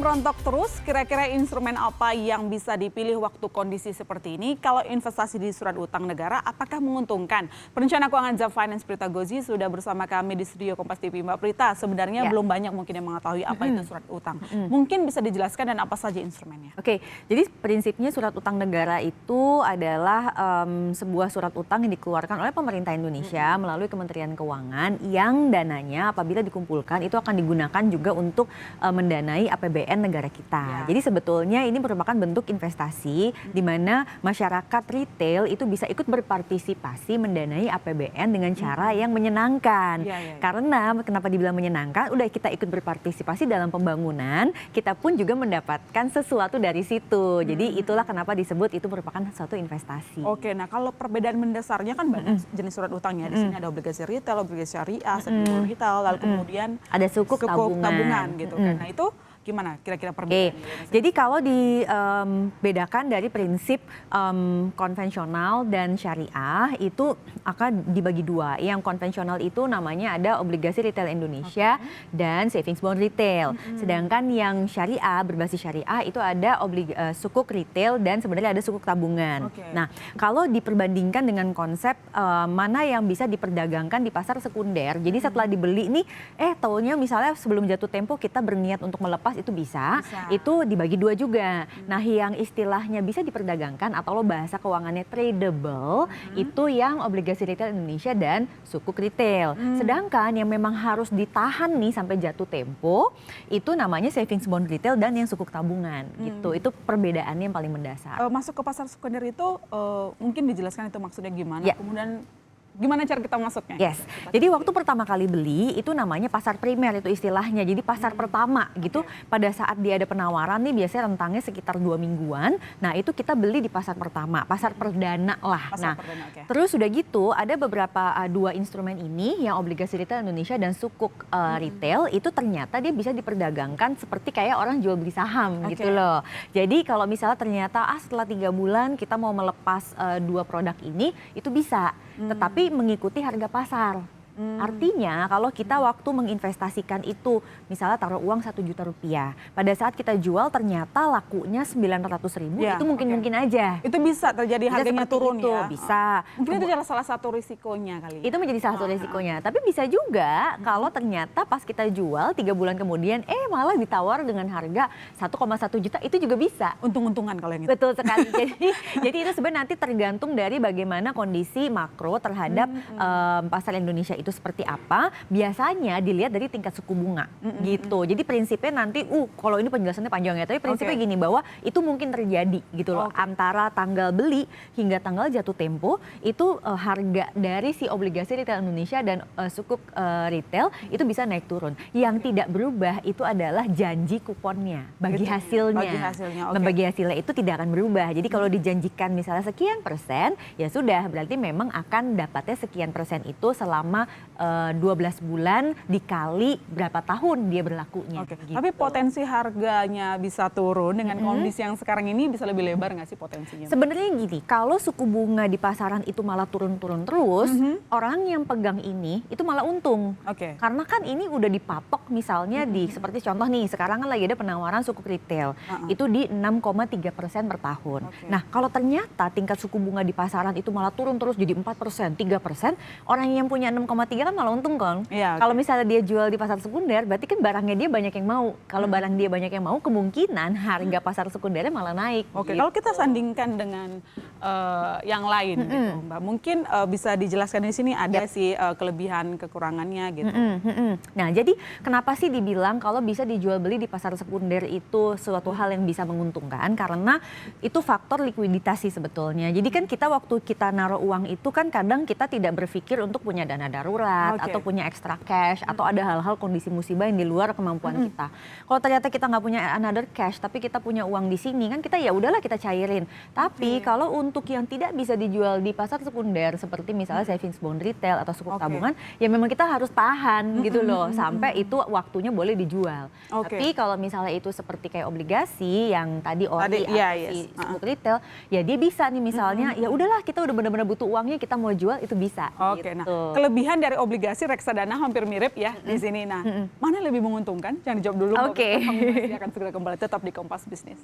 Merontok terus, kira-kira instrumen apa yang bisa dipilih waktu kondisi seperti ini? Kalau investasi di surat utang negara, apakah menguntungkan? Perencana keuangan Zaf Finance Prita Gozi sudah bersama kami di studio Kompas TV. Mbak Prita, sebenarnya belum banyak mungkin yang mengetahui apa itu surat utang. Mungkin bisa dijelaskan dan apa saja instrumennya? Oke, jadi prinsipnya surat utang negara itu adalah sebuah surat utang yang dikeluarkan oleh pemerintah Indonesia melalui Kementerian Keuangan yang dananya apabila dikumpulkan itu akan digunakan juga untuk mendanai APBN negara kita. Jadi sebetulnya ini merupakan bentuk investasi di mana masyarakat retail itu bisa ikut berpartisipasi mendanai APBN dengan cara yang menyenangkan. Karena kenapa dibilang menyenangkan? Udah kita ikut berpartisipasi dalam pembangunan, kita pun juga mendapatkan sesuatu dari situ. Jadi itulah kenapa disebut itu merupakan suatu investasi. Oke, nah kalau perbedaan mendasarnya kan banyak jenis surat utangnya. Di sini ada obligasi retail, obligasi syariah, sekuritas retail, lalu kemudian ada sukuk tabungan gitu kan. Nah itu gimana kira-kira perbedaan? Jadi kalau dibedakan dari prinsip konvensional dan syariah itu akan dibagi dua. Yang konvensional itu namanya ada obligasi retail Indonesia dan savings bond retail. Sedangkan yang syariah berbasis syariah itu ada sukuk retail dan sebenarnya ada sukuk tabungan. Nah kalau diperbandingkan dengan konsep mana yang bisa diperdagangkan di pasar sekunder. Jadi setelah dibeli nih, taunya misalnya sebelum jatuh tempo kita berniat untuk melepas itu bisa. Itu dibagi dua juga. Nah yang istilahnya bisa diperdagangkan atau lo bahasa keuangannya tradable itu yang obligasi retail Indonesia dan sukuk retail. Sedangkan yang memang harus ditahan nih sampai jatuh tempo itu namanya savings bond retail dan yang sukuk tabungan gitu. Itu perbedaannya yang paling mendasar. Masuk ke pasar sekunder itu mungkin dijelaskan itu maksudnya gimana? Kemudian gimana cara kita masuknya? Jadi waktu pertama kali beli itu namanya pasar primer itu istilahnya. Jadi pasar pertama gitu. Pada saat dia ada penawaran nih biasanya rentangnya sekitar 2 mingguan. Nah itu kita beli di pasar pertama, pasar perdana lah. Terus udah gitu ada beberapa dua instrumen ini yang obligasi retail Indonesia dan sukuk retail itu ternyata dia bisa diperdagangkan seperti kayak orang jual beli saham gitu loh. Jadi kalau misalnya ternyata setelah 3 bulan kita mau melepas dua produk ini itu bisa. Tetapi mengikuti harga pasar. Artinya kalau kita waktu menginvestasikan itu misalnya taruh uang 1 juta rupiah. Pada saat kita jual ternyata lakunya 900.000 itu mungkin aja. Itu bisa terjadi harganya turun itu, ya? Bisa. Mungkin itu adalah salah satu risikonya kali. Itu menjadi salah satu risikonya. Tapi bisa juga kalau ternyata pas kita jual 3 bulan kemudian malah ditawar dengan harga 1,1 juta itu juga bisa. Untung-untungan kalau yang itu. Betul sekali. jadi itu sebenarnya nanti tergantung dari bagaimana kondisi makro terhadap pasar Indonesia itu seperti apa, biasanya dilihat dari tingkat suku bunga gitu. Jadi prinsipnya nanti, kalau ini penjelasannya panjang ya, tapi prinsipnya gini bahwa itu mungkin terjadi gitu loh. Antara tanggal beli hingga tanggal jatuh tempo, itu harga dari si obligasi retail Indonesia dan sukuk retail itu bisa naik turun. Yang tidak berubah itu adalah janji kuponnya, bagi hasilnya. Bagi hasilnya itu tidak akan berubah. Jadi kalau dijanjikan misalnya sekian persen, ya sudah berarti memang akan dapatnya sekian persen itu selama 12 bulan dikali berapa tahun dia berlakunya. Gitu. Tapi potensi harganya bisa turun dengan kondisi yang sekarang ini bisa lebih lebar nggak sih potensinya? Sebenarnya gini, kalau suku bunga di pasaran itu malah turun-turun terus, orang yang pegang ini itu malah untung. Karena kan ini udah dipatok misalnya seperti contoh nih, sekarang kan lagi ada penawaran suku retail, itu di 6,3% per tahun. Nah kalau ternyata tingkat suku bunga di pasaran itu malah turun terus jadi 4%, 3%, orang yang punya 6,3 kan malah untung kan. Kalau misalnya dia jual di pasar sekunder, berarti kan barangnya dia banyak yang mau. Kalau barang dia banyak yang mau, kemungkinan harga pasar sekundernya malah naik. Gitu. Kalau kita sandingkan dengan yang lain, gitu, Mbak, mungkin bisa dijelaskan di sini ada sih kelebihan kekurangannya gitu. Nah, jadi kenapa sih dibilang kalau bisa dijual beli di pasar sekunder itu suatu hal yang bisa menguntungkan? Karena itu faktor likuiditas sih sebetulnya. Jadi kan kita waktu kita naruh uang itu kan kadang kita tidak berpikir untuk punya dana darurat atau punya extra cash atau ada hal-hal kondisi musibah yang di luar kemampuan kita. Kalau ternyata kita nggak punya another cash tapi kita punya uang di sini kan kita ya udahlah kita cairin. Tapi kalau untuk yang tidak bisa dijual di pasar sekunder seperti misalnya savings bond retail atau sukuk tabungan ya memang kita harus tahan gitu loh sampai itu waktunya boleh dijual. Tapi kalau misalnya itu seperti kayak obligasi yang tadi ori sukuk retail ya dia bisa nih misalnya ya udahlah kita udah benar-benar butuh uangnya kita mau jual itu bisa. Nah kelebihan dari obligasi, reksadana hampir mirip ya di sini. Nah, mana yang lebih menguntungkan? Jangan dijawab dulu. Oke. Kami masih akan segera kembali tetap di Kompas Bisnis.